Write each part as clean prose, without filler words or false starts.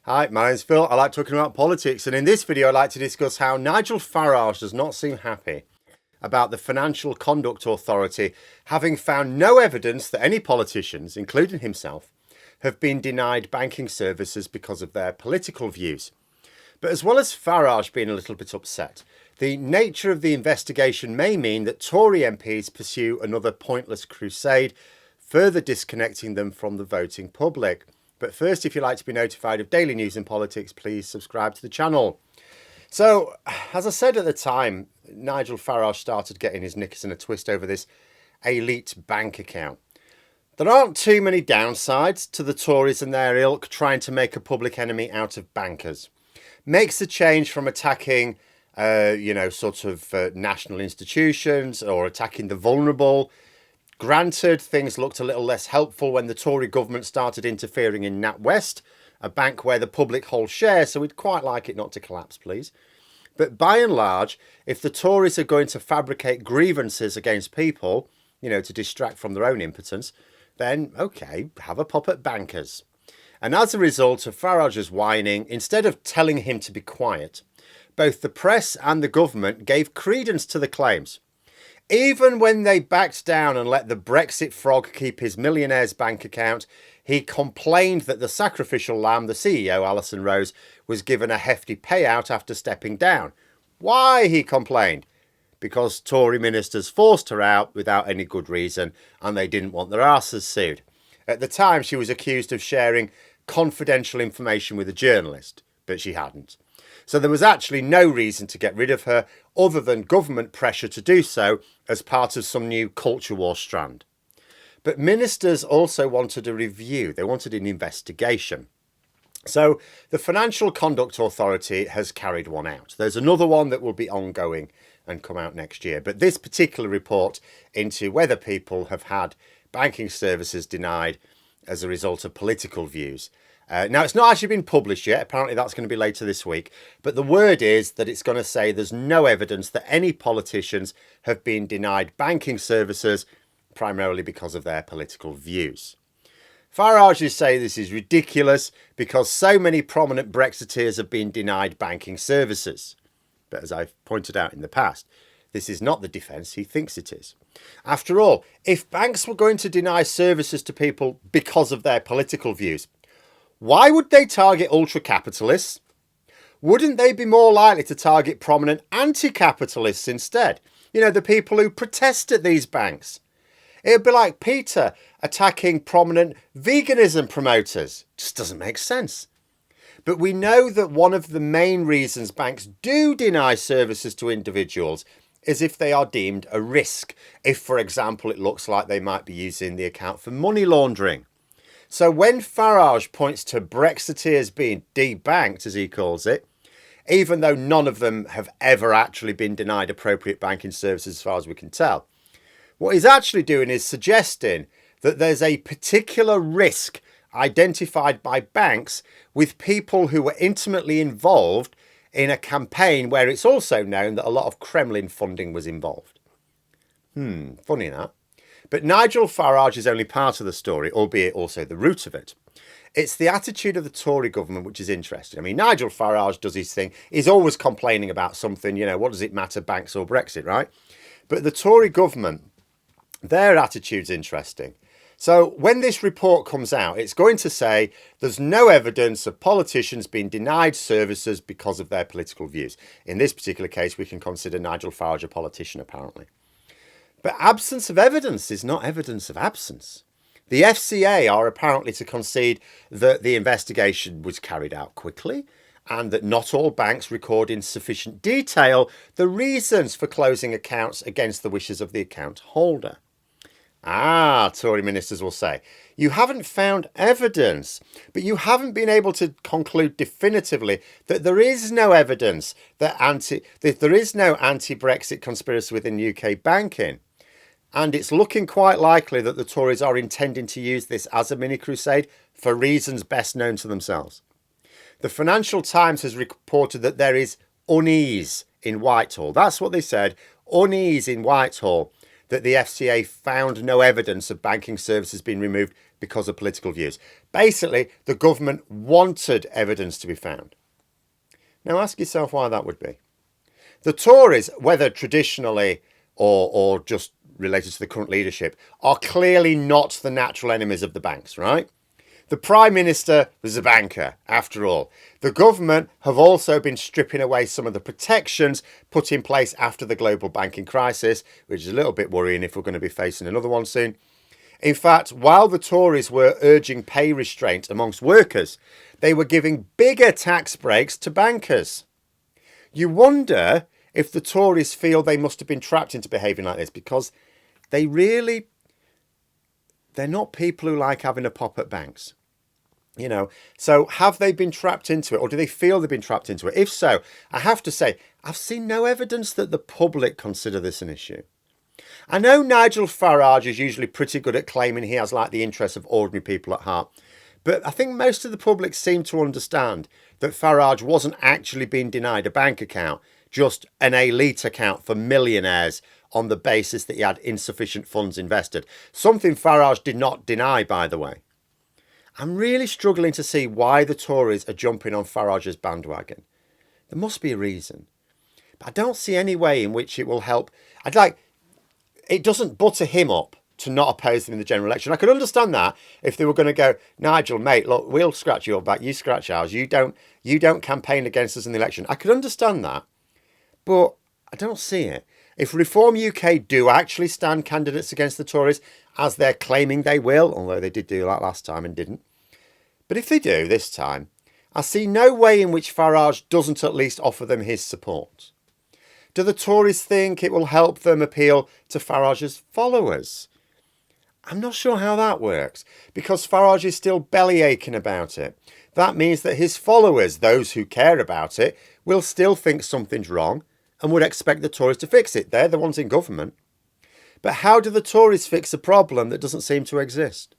Hi, my name's Phil. I like talking about politics, and in this video I'd like to discuss how Nigel Farage does not seem happy about the Financial Conduct Authority having found no evidence that any politicians, including himself, have been denied banking services because of their political views. But as well as Farage being a little bit upset, the nature of the investigation may mean that Tory MPs pursue another pointless crusade, further disconnecting them from the voting public. But first, if you'd like to be notified of daily news and politics, please subscribe to the channel. So, as I said at the time, Nigel Farage started getting his knickers in a twist over this elite bank account. There aren't too many downsides to the Tories and their ilk trying to make a public enemy out of bankers. Makes the change from attacking, national institutions or attacking the vulnerable. Granted, things looked a little less helpful when the Tory government started interfering in NatWest, a bank where the public holds shares, so we'd quite like it not to collapse, please. But by and large, if the Tories are going to fabricate grievances against people, to distract from their own impotence, then, okay, have a pop at bankers. And as a result of Farage's whining, instead of telling him to be quiet, both the press and the government gave credence to the claims. Even when they backed down and let the Brexit frog keep his millionaire's bank account, he complained that the sacrificial lamb, the CEO, Alison Rose, was given a hefty payout after stepping down. Why, he complained? Because Tory ministers forced her out without any good reason and they didn't want their arses sued. At the time, she was accused of sharing confidential information with a journalist, but she hadn't. So there was actually no reason to get rid of her other than government pressure to do so as part of some new culture war strand. But ministers also wanted a review. They wanted an investigation. So the Financial Conduct Authority has carried one out. There's another one that will be ongoing and come out next year. But this particular report into whether people have had banking services denied as a result of political views. Now, it's not actually been published yet. Apparently, that's going to be later this week. But the word is that it's going to say there's no evidence that any politicians have been denied banking services, primarily because of their political views. Farage say this is ridiculous because so many prominent Brexiteers have been denied banking services. But as I've pointed out in the past, this is not the defence he thinks it is. After all, if banks were going to deny services to people because of their political views, why would they target ultra-capitalists? Wouldn't they be more likely to target prominent anti-capitalists instead? The people who protest at these banks. It would be like Peter attacking prominent veganism promoters. Just doesn't make sense. But we know that one of the main reasons banks do deny services to individuals is if they are deemed a risk. If, for example, it looks like they might be using the account for money laundering. So when Farage points to Brexiteers being debanked, as he calls it, even though none of them have ever actually been denied appropriate banking services as far as we can tell, what he's actually doing is suggesting that there's a particular risk identified by banks with people who were intimately involved in a campaign where it's also known that a lot of Kremlin funding was involved. Funny that. But Nigel Farage is only part of the story, albeit also the root of it. It's the attitude of the Tory government which is interesting. I mean, Nigel Farage does his thing. He's always complaining about something, what does it matter, banks or Brexit, right? But the Tory government, their attitude's interesting. So when this report comes out, it's going to say there's no evidence of politicians being denied services because of their political views. In this particular case, we can consider Nigel Farage a politician, apparently. But absence of evidence is not evidence of absence. The FCA are apparently to concede that the investigation was carried out quickly and that not all banks record in sufficient detail the reasons for closing accounts against the wishes of the account holder. Tory ministers will say, you haven't found evidence, but you haven't been able to conclude definitively that there is no evidence that there is no anti-Brexit conspiracy within UK banking. And it's looking quite likely that the Tories are intending to use this as a mini crusade for reasons best known to themselves. The Financial Times has reported that there is unease in Whitehall. That's what they said, unease in Whitehall, that the FCA found no evidence of banking services being removed because of political views. Basically, the government wanted evidence to be found. Now ask yourself why that would be. The Tories, whether traditionally or just related to the current leadership, are clearly not the natural enemies of the banks, right? The Prime Minister was a banker, after all. The government have also been stripping away some of the protections put in place after the global banking crisis, which is a little bit worrying if we're going to be facing another one soon. In fact, while the Tories were urging pay restraint amongst workers, they were giving bigger tax breaks to bankers. You wonder if the Tories feel they must have been trapped into behaving like this, because they're not people who like having a pop at banks. So have they been trapped into it, or do they feel they've been trapped into it? If so, I have to say, I've seen no evidence that the public consider this an issue. I know Nigel Farage is usually pretty good at claiming he has the interests of ordinary people at heart, but I think most of the public seem to understand that Farage wasn't actually being denied a bank account, just an elite account for millionaires on the basis that he had insufficient funds invested. Something Farage did not deny, by the way. I'm really struggling to see why the Tories are jumping on Farage's bandwagon. There must be a reason. But I don't see any way in which it will help. It doesn't butter him up to not oppose them in the general election. I could understand that if they were going to go, Nigel, mate, look, we'll scratch your back, you scratch ours. You don't campaign against us in the election. I could understand that, but I don't see it. If Reform UK do actually stand candidates against the Tories, as they're claiming they will, although they did do that last time and didn't, but if they do this time, I see no way in which Farage doesn't at least offer them his support. Do the Tories think it will help them appeal to Farage's followers? I'm not sure how that works, because Farage is still belly aching about it. That means that his followers, those who care about it, will still think something's wrong and would expect the Tories to fix it. They're the ones in government. But how do the Tories fix a problem that doesn't seem to exist?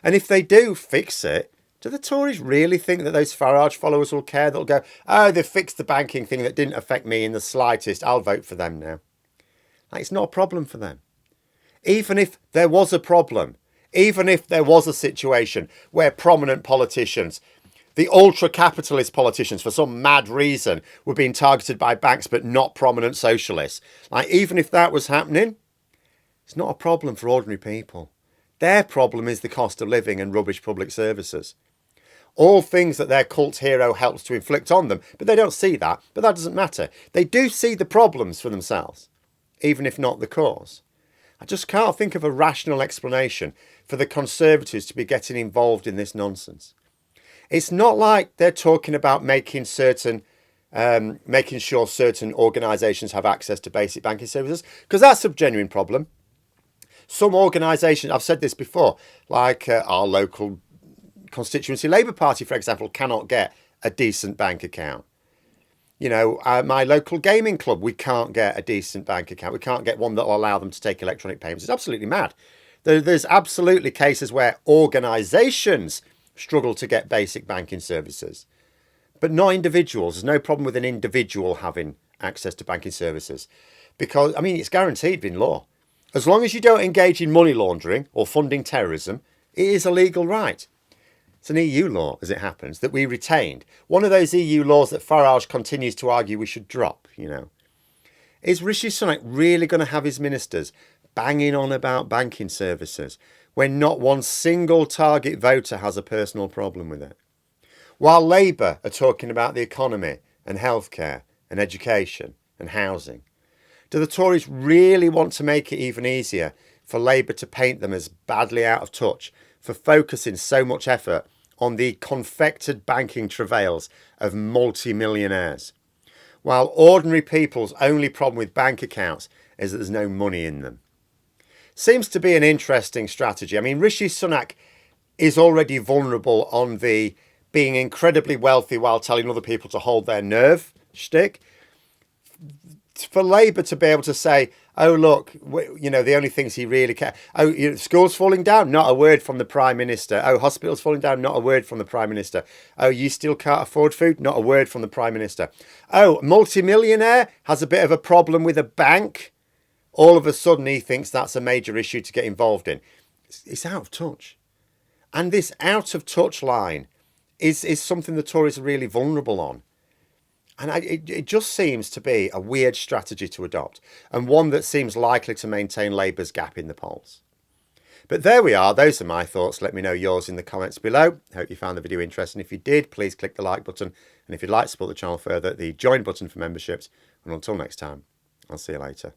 And if they do fix it, do the Tories really think that those Farage followers will care? They'll go, oh, they fixed the banking thing that didn't affect me in the slightest. I'll vote for them now. It's not a problem for them. Even if there was a problem, even if there was a situation where prominent politicians, the ultra-capitalist politicians, for some mad reason, were being targeted by banks but not prominent socialists, even if that was happening, it's not a problem for ordinary people. Their problem is the cost of living and rubbish public services. All things that their cult hero helps to inflict on them, but they don't see that, but that doesn't matter. They do see the problems for themselves, even if not the cause. I just can't think of a rational explanation for the Conservatives to be getting involved in this nonsense. It's not like they're talking about making sure certain organisations have access to basic banking services, because that's a genuine problem. Some organisations, I've said this before, like our local constituency Labour Party, for example, cannot get a decent bank account. My local gaming club, we can't get a decent bank account. We can't get one that will allow them to take electronic payments. It's absolutely mad. There's absolutely cases where organisations struggle to get basic banking services, but not individuals. There's no problem with an individual having access to banking services, because, it's guaranteed in law. As long as you don't engage in money laundering or funding terrorism, it is a legal right. It's an EU law, as it happens, that we retained. One of those EU laws that Farage continues to argue we should drop, Is Rishi Sunak really going to have his ministers banging on about banking services when not one single target voter has a personal problem with it? While Labour are talking about the economy and healthcare and education and housing, do the Tories really want to make it even easier for Labour to paint them as badly out of touch for focusing so much effort on the confected banking travails of multi-millionaires, while ordinary people's only problem with bank accounts is that there's no money in them? Seems to be an interesting strategy. Rishi Sunak is already vulnerable on the being incredibly wealthy while telling other people to hold their nerve shtick. For Labour to be able to say, oh, look, the only things he really cares. Oh, schools falling down, not a word from the Prime Minister. Oh, hospitals falling down, not a word from the Prime Minister. Oh, you still can't afford food, not a word from the Prime Minister. Oh, multimillionaire has a bit of a problem with a bank. All of a sudden, he thinks that's a major issue to get involved in. It's out of touch. And this out of touch line is something the Tories are really vulnerable on. And it just seems to be a weird strategy to adopt, and one that seems likely to maintain Labour's gap in the polls. But there we are. Those are my thoughts. Let me know yours in the comments below. Hope you found the video interesting. If you did, please click the like button. And if you'd like to support the channel further, the join button for memberships. And until next time, I'll see you later.